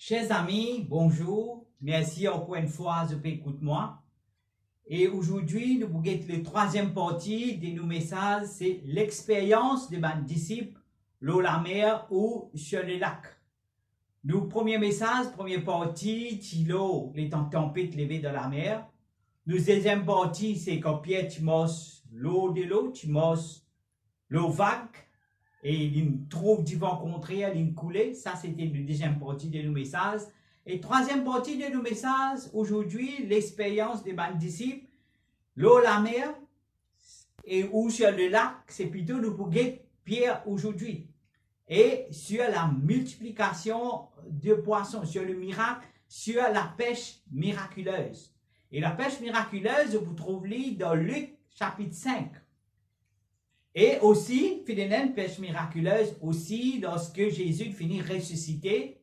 Chers amis, bonjour. Merci encore une fois de écouter moi. Et aujourd'hui, nous allons le troisième partie de nos messages, c'est l'expérience de mes disciples, l'eau la mer ou sur le lac. Nous, premier message, première partie, Tilo, les tempêtes levées de la mer. Nous, deuxième partie, c'est quand Pierre, tu mosses l'eau de l'eau, tu mosses l'eau vague. Et il trouve du vent contraire, il coulait. Ça, c'était la deuxième partie de nos messages. Et troisième partie de nos messages, aujourd'hui, l'expérience des disciples, l'eau, la mer, et ou sur le lac, c'est plutôt nous pour Pierre aujourd'hui. Et sur la multiplication de poissons, sur le miracle, sur la pêche miraculeuse. Et la pêche miraculeuse, vous trouvez dans Luc chapitre 5. Et aussi, finalement, pêche miraculeuse, aussi, lorsque Jésus finit ressuscité,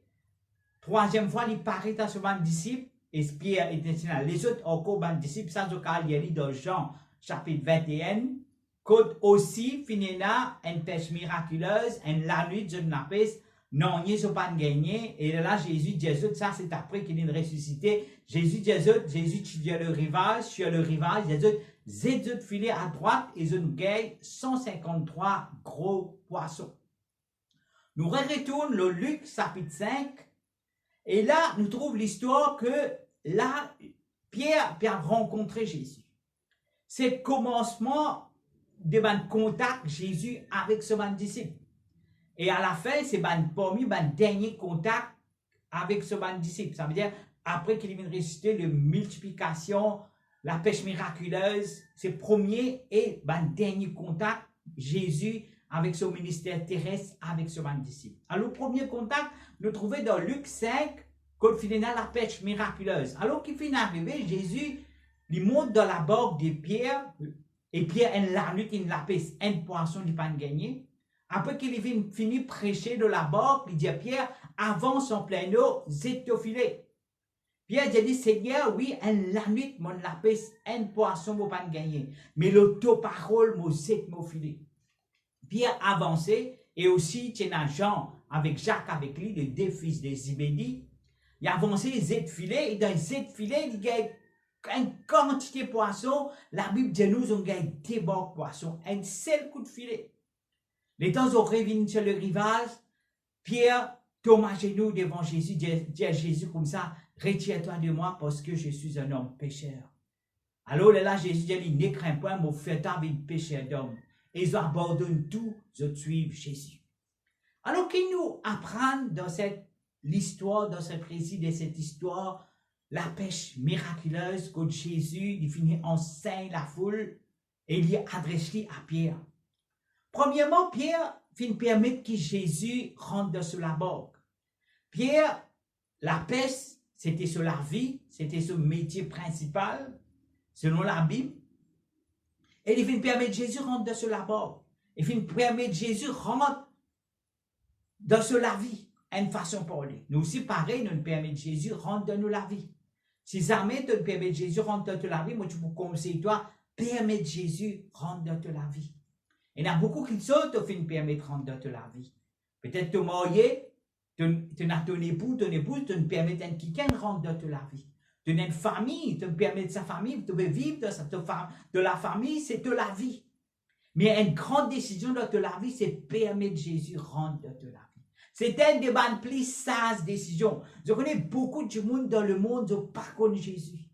troisième fois, il paraît à ce disciple, et Pierre était là. Les autres encore, disciples, ça, il y a dans Jean, chapitre 21, quand aussi, finalement, une pêche miraculeuse, la nuit de la pêche, non, ils n'ont pas gagné, et là, Jésus dit, ça, c'est après qu'il est ressuscité, Jésus dit, Jésus, tu viens le rivage, sur le rivage, Jésus, Zézut filet à droite, ils ont gagné 153 gros poissons. Nous retournons le Luc chapitre 5, et là, nous trouvons l'histoire que là, Pierre a rencontré Jésus. C'est le commencement de contact Jésus avec ce disciple. Et à la fin, c'est parmi le dernier contact avec ce disciple. Ça veut dire, après qu'il vient ressusciter, la multiplication, la pêche miraculeuse, c'est le premier et le dernier contact, Jésus avec son ministère terrestre, avec ce disciple. Alors, le premier contact, nous trouvons dans Luc 5, quand il finit la pêche miraculeuse. Alors qu'il finit d'arriver, Jésus, il monte dans la barque de Pierre, et Pierre, la nuit, il la pêche, un poisson, il n'a pas gagné. Après qu'il finit de prêcher de la barque, il dit à Pierre, avance en plein eau, zette au filet. Pierre a dit, Seigneur, oui, la nuit, mon lapis, un poisson, ne pas gagner. Mais l'auto-parole, mon zette, mon filet. Pierre avançait, et aussi, tu as Jean, avec Jacques, avec lui, les deux fils de Zébédie. Il a avancé, zette filet, et dans zette filet, il y a une quantité de poissons. La Bible dit, nous, on gagne des bons poissons, un seul coup de filet. Les temps ont revenu sur le rivage, Pierre tombe à genoux devant Jésus, dit à Jésus comme ça, retire-toi de moi parce que je suis un homme pécheur. Alors là, Jésus dit, ne crains pas, mon fait avec pécheur d'homme. Et ils abandonnent tout, ils suivent Jésus. Alors qu'il nous apprend dans l'histoire, dans ce récit de cette histoire, la pêche miraculeuse quand Jésus il finit enseigne la foule et il y adresse à Pierre. Premièrement, Pierre finit permettre que Jésus rentre sur la barque. Pierre, la pêche, c'était sur la vie, c'était son métier principal, selon la Bible. Et il finit permettre Jésus rentre sur la barque. Il finit permettre Jésus rentre dans la vie, une façon de parler. Nous aussi, pareil, nous permettons Jésus rentre dans la vie. Si jamais tu permets Jésus rentre dans la vie, moi, tu peux conseiller toi, permettre Jésus rentre dans la vie. Il y en a beaucoup qui sautent au fin de permettre de rentrer dans la vie. Peut-être tu es marié, tu as ton époux, ton épouse, tu permets à quelqu'un de rentrer dans la vie. Tu as une famille, tu permets de sa famille, tu veux vivre de la famille, c'est de la vie. Mais une grande décision dans la vie, c'est permettre Jésus rentrer dans la vie. C'est une des plus sages décisions. Je connais beaucoup de monde dans le monde qui ne connaissent pas Jésus.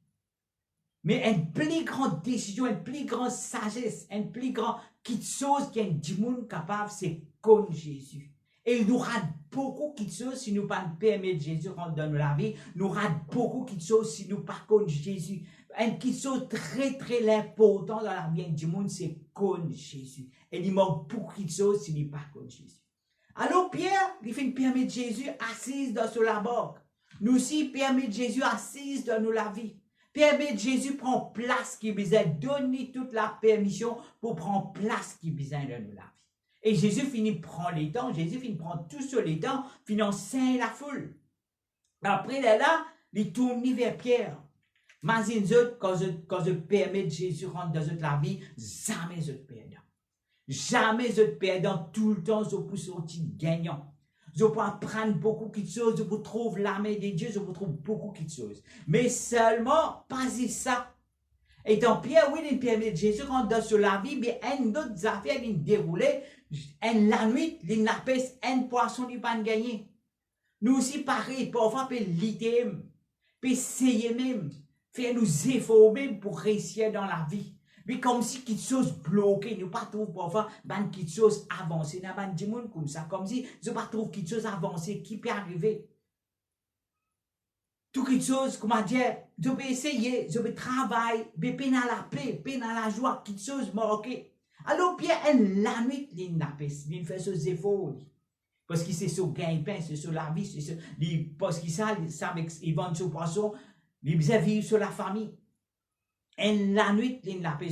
Mais une plus grande décision, une plus grande sagesse, une plus grande chose qu'il y a du monde capable, c'est comme Jésus. Et il nous rate beaucoup de choses si nous ne permettons Jésus rentrer dans la vie. Nous rate beaucoup de choses si nous ne pas comme Jésus. Une chose très très importante dans la vie du monde, c'est comme Jésus. Et il manque beaucoup de choses si nous ne pas comme Jésus. Alors Pierre, il fait permettre Jésus assise dans la barque. Nous aussi permettons Jésus assise dans la vie. Permettre Jésus prendre place qui besoin, donner toute la permission pour prendre place qui besoin dans la vie. Et Jésus finit prendre les temps, Jésus finit prendre tout sur les temps, finit enseigner la foule. Après là, il tourne vers Pierre. Mais quand je permets Jésus rentrer dans la vie, jamais je perdant. Jamais je perdant, tout le temps je peux sortir gagnant. je peux apprendre beaucoup de choses, je peux trouver l'armée de Dieu, je peux trouver beaucoup de choses. Mais seulement, pas ça. Et donc, Pierre, oui, il permet Jésus rentre sur la vie, mais une autre affaire, il déroulait, la nuit, il n'a pas un poisson, il n'a pas gagné. Nous aussi, pareil, parfois, peut lutter, peut essayer même, faire nous efforts même pour réussir dans la vie. Mais comme si quelque chose bloqué, nous pas trouve parfois, quelque chose avancé, n'a pas du monde comme ça, comme si je pas trouve quelque chose avancé qui peut arriver. Tout quelque chose, comment dire, je peux essayer, je peux travailler, je peux peine à la paix, peine à la joie, quelque chose marqué. Alors, Pierre, la nuit, il fait ses efforts. Parce qu'il c'est sur gain-pain, c'est sur la vie, c'est sur, parce qu'il savent qu'ils vendent sur poisson, ils vivent sur la famille. Et la nuit, il n'a pas,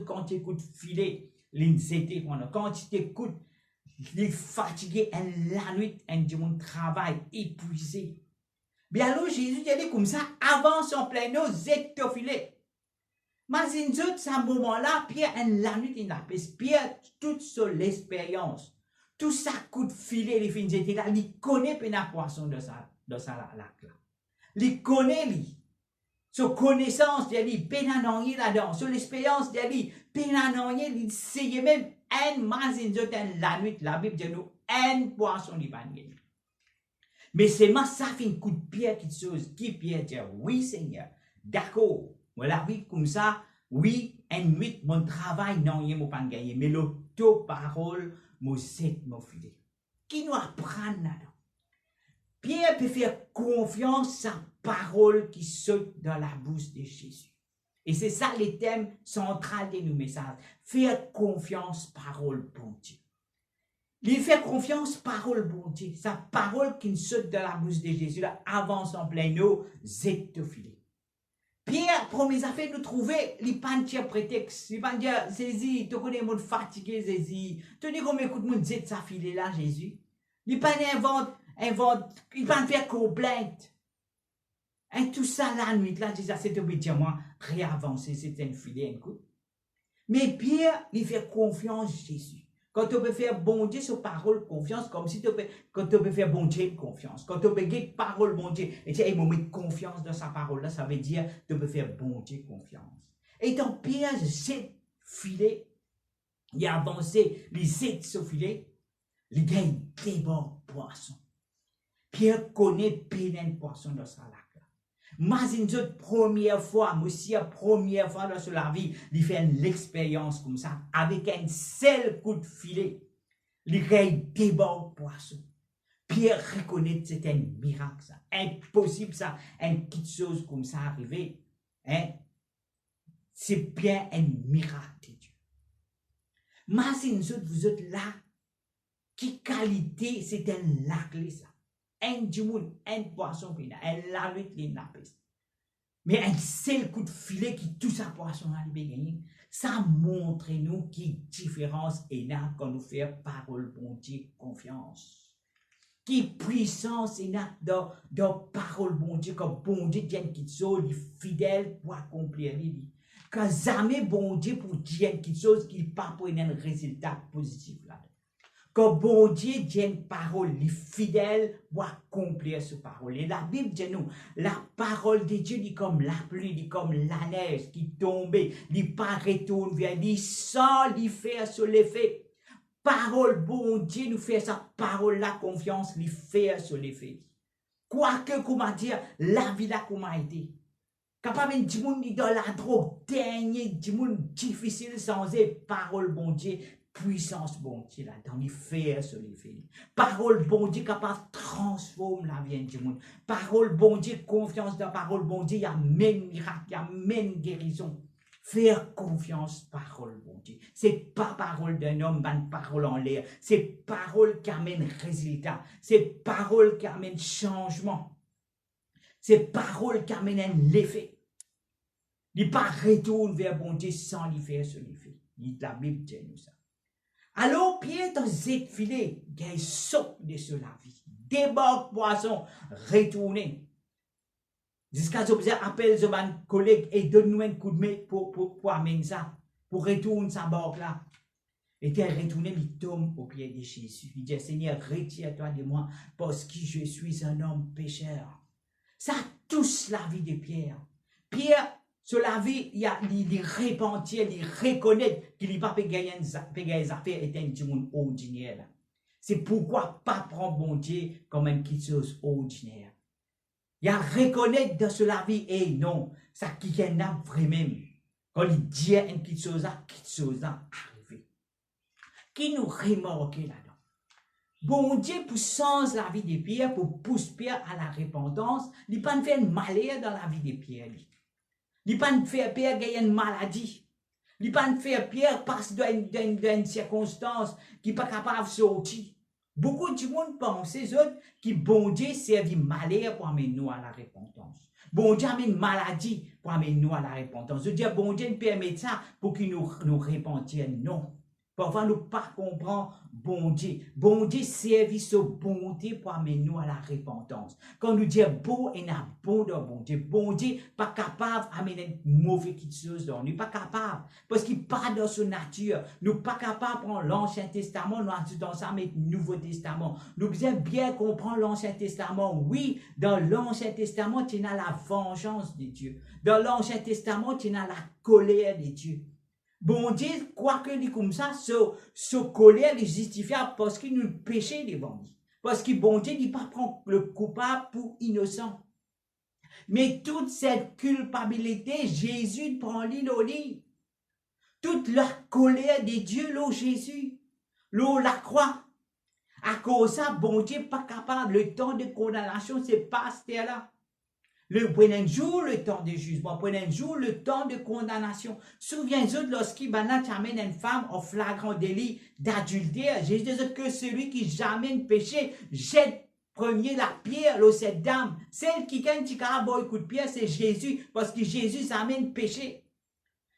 quand tu écoutes filet, quand tu t'écoutes, il est fatigué, et la nuit, il travail épuisé. Bien alors, Jésus dit comme ça, avance en plein eau, zette au filet. Mais à ce moment-là, Pierre, la nuit, il n'a pas, Pierre, toute sur l'expérience, tout ça coup de filet, les fins étaient là, il connaît la poisson de ça lac là. Il connaît, lui. Sur connaissance de lui, pénanonier là-dedans, sur l'expérience de lui, pénanonier, il sait même, la nuit, la Bible dit nous, un poisson du panier. Mais c'est moi, ça fait un coup de pierre quelque chose, qui Pierre dit, oui Seigneur, d'accord, moi la vie comme ça, oui, une nuit, mon travail, non, il m'a pas gagné, mais le taux parole, moi c'est mon filet. Qui nous apprend là-dedans? Pierre peut faire confiance à la parole qui saute dans la bouche de Jésus. Et c'est ça le thème central de nos messages. Faire confiance, parole, bon Dieu. Il fait confiance, parole, bon Dieu. Sa parole qui saute dans la bouche de Jésus, là, avance en plein eau, zette au filet. Pierre, première affaire, nous trouver, il n'y a pas de prétexte. Il n'y a pas de dire, Jésus, tu connais mon fatigué, Jésus. Tu dis comment écoute mon zette sa filet là, Jésus. Il n'y a pas d'invente. Il va faire complainte. Et tout ça, la nuit, là, déjà, c'est obédiemment réavancer, c'est un filet, un coup. Mais Pierre, il fait confiance à Jésus. Quand tu peux faire bon Dieu sur parole, confiance, comme si quand tu peux faire bon Dieu, confiance. Quand tu peux faire parole, bon Dieu, et tu as mis confiance dans sa parole, là, ça veut dire tu peux faire bon Dieu, confiance. Et donc, Pierre, c'est filet, il a avancé, il zette ce filet, il gagne débord poisson. Pierre connaît peine poisson dans sa lac. Mais une première fois, monsieur, première fois dans la vie, il fait l'expérience comme ça, avec un seul coup de filet, il gagne débord poisson. Pierre reconnaît que c'est un miracle, ça. Impossible, ça, une petite chose comme ça arriver. Hein? C'est bien un miracle de Dieu. Mais vous êtes là, qui qualité, c'est un lac, ça. Un djimoun, un poisson, un laluit, mais un seul coup de filet qui touche un poisson à gagner, ça montre nous qui différence est là quand nous faisons parole, bon Dieu, confiance. Qui puissance est là dans parole, bon Dieu, quand bon Dieu vient qui soit fidèle pour accomplir les vies. Quand jamais bon Dieu pour dire quelque chose qui pas pour un résultat positif là. Quand bon Dieu dit une parole, les fidèles vont accomplir cette parole. Et la Bible dit nous, la parole de Dieu est comme la pluie, est comme la neige qui tombe, il pas retourne vers lui sans lui faire sur l'effet. Parole, bon Dieu nous fait sa parole, la confiance, lui faire sur l'effet. Quoique, comment dire, la vie là, comment a été. Capable de monde dans la drogue, dernier, du monde difficile sans parole, bon Dieu. Puissance bon Dieu là dans les faits sur les faits. Parole bon Dieu capable de transformer la vie du monde. Parole bon Dieu, confiance dans parole bon Dieu, il y a même miracle, il y a même guérison. Faire confiance parole bon Dieu. C'est pas parole d'un homme, une parole en l'air. C'est parole qui amène résultat. C'est parole qui amène changement. C'est parole qui amène un effet. Il pas retourne vers bon Dieu sans lui faire sur les faits. La Bible dit nous ça. Alors, Pierre, dans cette filet, il saute de sur la vie. Débarque poisson, retourner. Jusqu'à ce que vous appelez un collègue et donne-nous un coup de main pour amener ça, pour retourner sa barque là. Et qu'elle retournait, il tombe au pied de Jésus. Il dit, Seigneur, retire-toi de moi, parce que je suis un homme pécheur. Ça touche la vie de Pierre. Pierre, sur la vie, il repentit, il reconnaît qu'il n'a pas pu gagner les affaires et un monde ordinaire. C'est pourquoi pas prendre bon Dieu comme une petite chose ordinaire. Il a reconnaître dans la vie, et non, ça qui est vraiment. Quand il dit une petite chose arrive. Qui nous remarque là-dedans? Bon Dieu, pour changer la vie de Pierre, pour pousser Pierre à la repentance, il n'a pas fait un malheur dans la vie de Pierre. Il n'a pas fait Pierre gagner une maladie. Il n'a pas fait Pierre passer dans une circonstance qui n'est pas capable de sortir. Beaucoup de monde pensent que bon Dieu servit malheur pour amener nous à la repentance. Bon Dieu amène maladie pour amener nous à la repentance. Je dis, bon Dieu ne permet ça pour qu'il nous repentir. Non. Parfois, nous ne pas comprendre bon Dieu. Bon Dieu servit sa bonté pour amener nous à la repentance. Quand nous disons beau et n'a bon dans bon Dieu pas capable d'amener une mauvaise chose dans nous, pas capable. Parce qu'il n'est pas dans sa nature. Nous pas capable de prendre l'Ancien Testament, nous dans ça mettre le Nouveau Testament. Nous devons bien comprendre l'Ancien Testament. Oui, dans l'Ancien Testament, tu as la vengeance de Dieu. Dans l'Ancien Testament, tu as la colère de Dieu. Bon Dieu, quoi que dit comme ça, ce colère est justifiable parce qu'il nous péché devant lui. Parce que bon Dieu ne pas prendre le coupable pour innocent. Mais toute cette culpabilité, Jésus prend l'île. Toute la colère de Dieu, l'eau Jésus, l'eau la croix. À cause de ça, bon Dieu n'est pas capable. Le temps de condamnation, c'est pas là. Le premier jour, le temps de jugement. Le premier jour, le temps de condamnation. Souviens-vous lorsqu'il amène une femme en flagrant délit d'adultère. Jésus dit que celui qui jamais péché jette premier la pierre à cette dame. Celle qui gagne un coup de pierre, c'est Jésus. Parce que Jésus amène péché.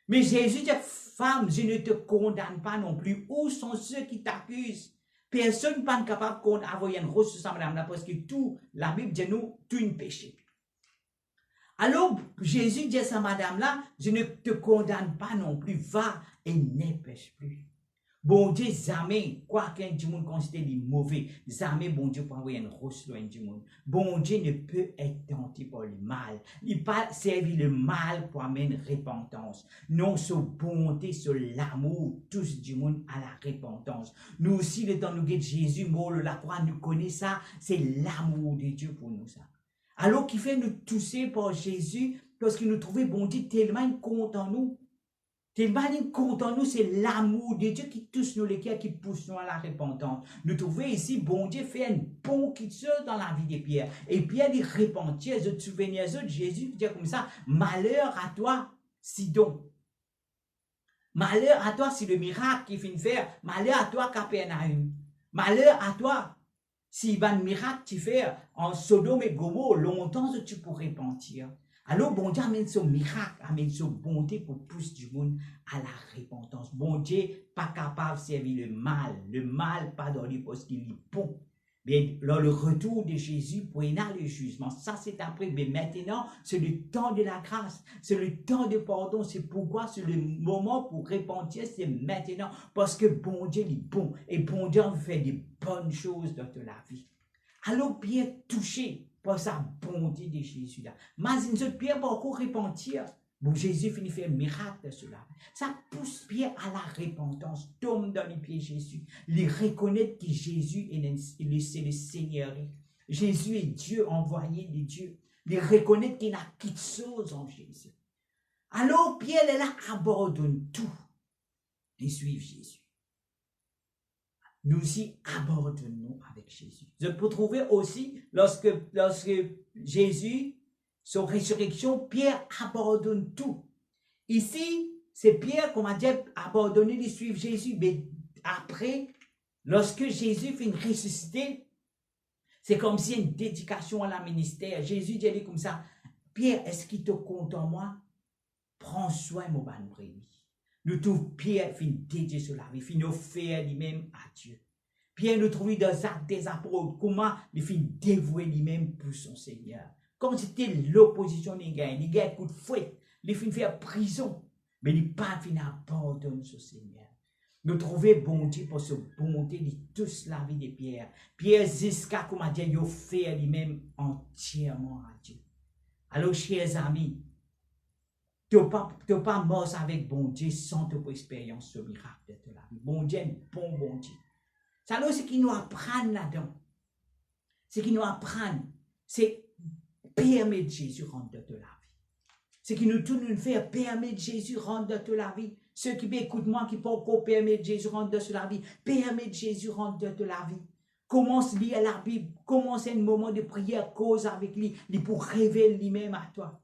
Mais Jésus dit, femme, je ne te condamne pas non plus. Où sont ceux qui t'accusent? Personne n'est pas capable d'avoir une rose sur sa madame parce que tout, la Bible dit nous, tout un péché. Alors, Jésus dit à sa madame-là, je ne te condamne pas non plus, va et ne pêche plus. Bon Dieu, jamais, quoi qu'un du monde considère les mauvais, jamais bon Dieu pour envoyer une rose loin du monde. Bon Dieu ne peut être tenté par le mal. Il n'a pas servi le mal pour amener repentance. Non, sur bonté, sur l'amour, tous du monde à la repentance. Nous aussi, le temps nous guide Jésus, mort la croix, nous connaissons ça, c'est l'amour de Dieu pour nous ça. Alors qu'il fait nous tousser par Jésus, parce qu'il nous trouvait bon Dieu tellement compte en nous. Tellement compte en nous, c'est l'amour de Dieu qui touche nous les cœurs, qui pousse nous à la repentance. Nous trouvons ici, bon Dieu fait un bon qui se dans la vie de Pierre. Et Pierre dit repentir, je te souviens de Jésus dit comme ça, malheur à toi, Sidon. Malheur à toi, si le miracle qu'il vient faire, malheur à toi, Capernaum. Malheur à toi. Si un miracle tu fais en Sodome et Gomorrhe, longtemps tu pourrais repentir. Alors, bon Dieu amène ce miracle, amène ce bonté pour pousser du monde à la repentance. Bon Dieu, pas capable de servir le mal pas dans lui parce qu'il est bon. Mais dans le retour de Jésus, pour y le jugement, ça c'est après. Mais maintenant, c'est le temps de la grâce, c'est le temps de pardon. C'est pourquoi c'est le moment pour repentir, c'est maintenant. Parce que bon Dieu est bon et bon Dieu fait des bonnes choses dans la vie. Alors Pierre touché par sa bonté de Jésus là. Mais Pierre va encore repentir. Bon, Jésus finit faire un miracle de cela. Ça pousse Pierre à la repentance, tombe dans les pieds de Jésus. Il reconnaît que Jésus c'est le Seigneur. Jésus est Dieu, envoyé de Dieu. Il reconnaît qu'il n'a qu'une chose en Jésus. Alors Pierre, elle abandonne tout et suit Jésus. Nous aussi abandonnons avec Jésus. Je peux trouver aussi, lorsque Jésus, son résurrection, Pierre abandonne tout. Ici, c'est Pierre, comme on dit, abandonné de suivre Jésus. Mais après, lorsque Jésus fait une ressuscité, c'est comme si une dédication à la ministère. Jésus dit comme ça, Pierre, est-ce qu'il te compte en moi? Prends soin de mon brebis. Nous trouvons Pierre fin dédié sur la vie, fin offert lui-même à Dieu. Pierre nous trouve dans les actes des apôtres, comment il fin dévoué lui-même pour son Seigneur. Comme c'était l'opposition des gars, les gars coup de fouet, il fin faire prison, mais il pas fin abandonner son Seigneur. Nous trouver bon Dieu pour ce bonté de tous la vie de Pierre. Pierre, jusqu'à comment dire, il fait lui-même entièrement à Dieu. Alors, chers amis, tu n'es pas mort avec bon Dieu sans ton expérience ce miracle de la vie. Bon Dieu est bon Dieu. Ça, c'est ce qui nous apprend là-dedans. Ce qui nous apprend, c'est permettre Jésus rentrer dans la vie. Ce qui nous tourne faire permettre Jésus rentrer dans la vie. Ceux qui écoutent moi, qui peuvent encore permettre Jésus rentrer dans la vie, permettre Jésus rentrer dans la vie. Commence à lire la Bible, commence un moment de prière, cause avec lui, pour révéler lui-même à toi.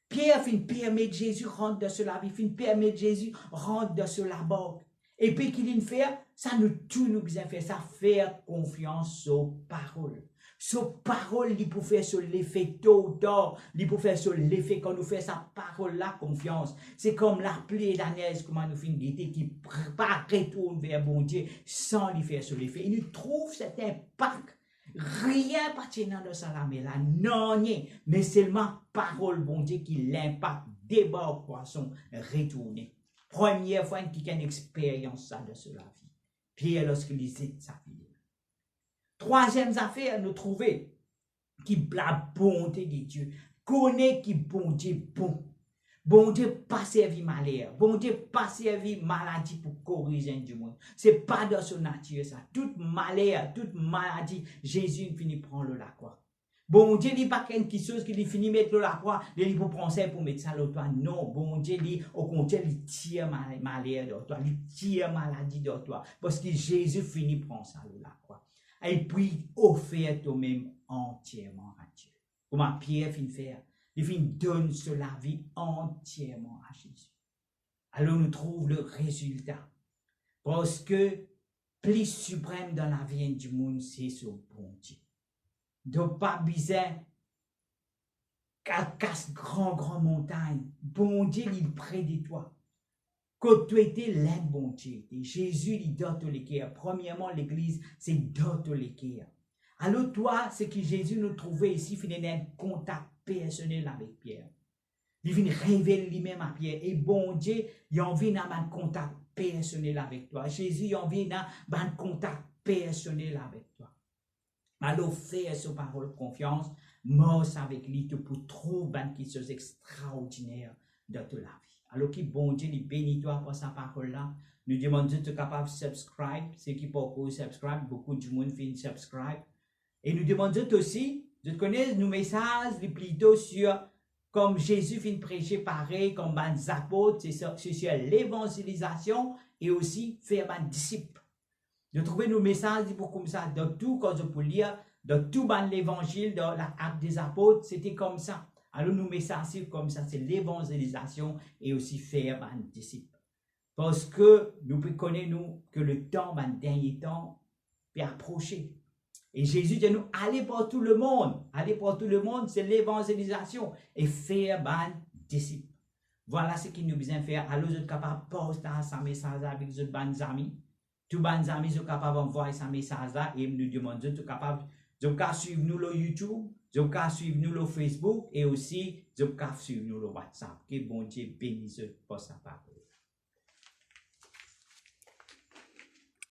Pierre fin permettre Jésus rentrer dans la vie, fin permettre Jésus rentrer dans la barque. Et puis qu'il fait, ça nous tout nous bien fait, ça faire confiance aux paroles. Sur parole, il peut faire sur l'effet tôt ou tard, il peut faire sur l'effet quand nous faisons sa parole là confiance. C'est comme la pluie et la neige, comment nous faisons guetter qui pas retourne vers bon Dieu sans lui faire sur l'effet. Il nous trouve cet impact. Rien pertinent de ça là, mais là, non, mais seulement parole bon Dieu qui l'impact débat au poisson retourner. Première fois qu'il a une expérience ça de cela vie. Pierre lorsqu'il lisait sa vie. Troisième affaire, nous trouver qui la bonté de Dieu. Connaît qui bon Dieu bon. Bon Dieu pas servi malheur. Bon Dieu pas servi maladie pour corriger du monde. C'est pas dans son nature ça. Toute malheur, toute maladie, Jésus finit prendre la croix. Bon Dieu dit pas quelque chose qui finit mettre la croix, il pour prendre ça pour mettre ça l'autre toi. Non, bon Dieu dit au contraire, il tire malheur de toi, il tire maladie de toi parce que Jésus finit prendre ça la croix. Et puis offert toi-même entièrement à Dieu. Comment Pierre finit faire? Il finit donner la vie entièrement à Jésus. Alors nous trouvons le résultat. Parce que plus suprême dans la vie du monde, c'est ce bon Dieu. Donc pas besoin qu'à casse grand montagne. Bon Dieu, il est près de toi. Quand tu étais l'un bon Dieu, Jésus, il dote les cœurs. Premièrement, l'église, c'est dote les cœurs. Alors toi, ce que Jésus nous trouvait ici, il y a un contact personnel avec Pierre. Il vient révéler lui-même à Pierre. Et bon Dieu, il a envie d'avoir un contact personnel avec toi. Jésus, il a envie d'avoir un contact personnel avec toi. Alors, fais ce parole confiance, marche avec lui, tu peux trouver quelque chose d'extraordinaire dans ta vie. Alors, qui bon Dieu, il bénit toi pour sa parole-là. Nous demandons de être capable de subscribe. Ceux qui peuvent subscribe, beaucoup de monde fait subscribe. Et nous demandons aussi de connaître nos messages, plutôt sur, comme Jésus vient prêcher pareil, comme les apôtres, c'est sur l'évangélisation et aussi faire un disciple. De trouver nos messages pour comme ça, dans tout, quand je peux lire, dans tout l'évangile, dans l'acte des apôtres, c'était comme ça. Alors, nos messages, comme ça, c'est l'évangélisation et aussi faire un disciple. Parce que nous connaissons que le temps, le dernier temps, peut approcher. Et Jésus dit nous, allez pour tout le monde. Allez pour tout le monde, c'est l'évangélisation et faire un disciple. Voilà ce qu'il nous besoin faire. Alors, vous êtes capable de poster ce message avec vos bonnes amis. Tous les amis sont capables d'envoyer ce message-là et nous demandons, vous êtes capable de suivre nous sur YouTube, de suivre nous sur Facebook et aussi de suivre nous sur WhatsApp. Que bon Dieu bénisse pour sa part.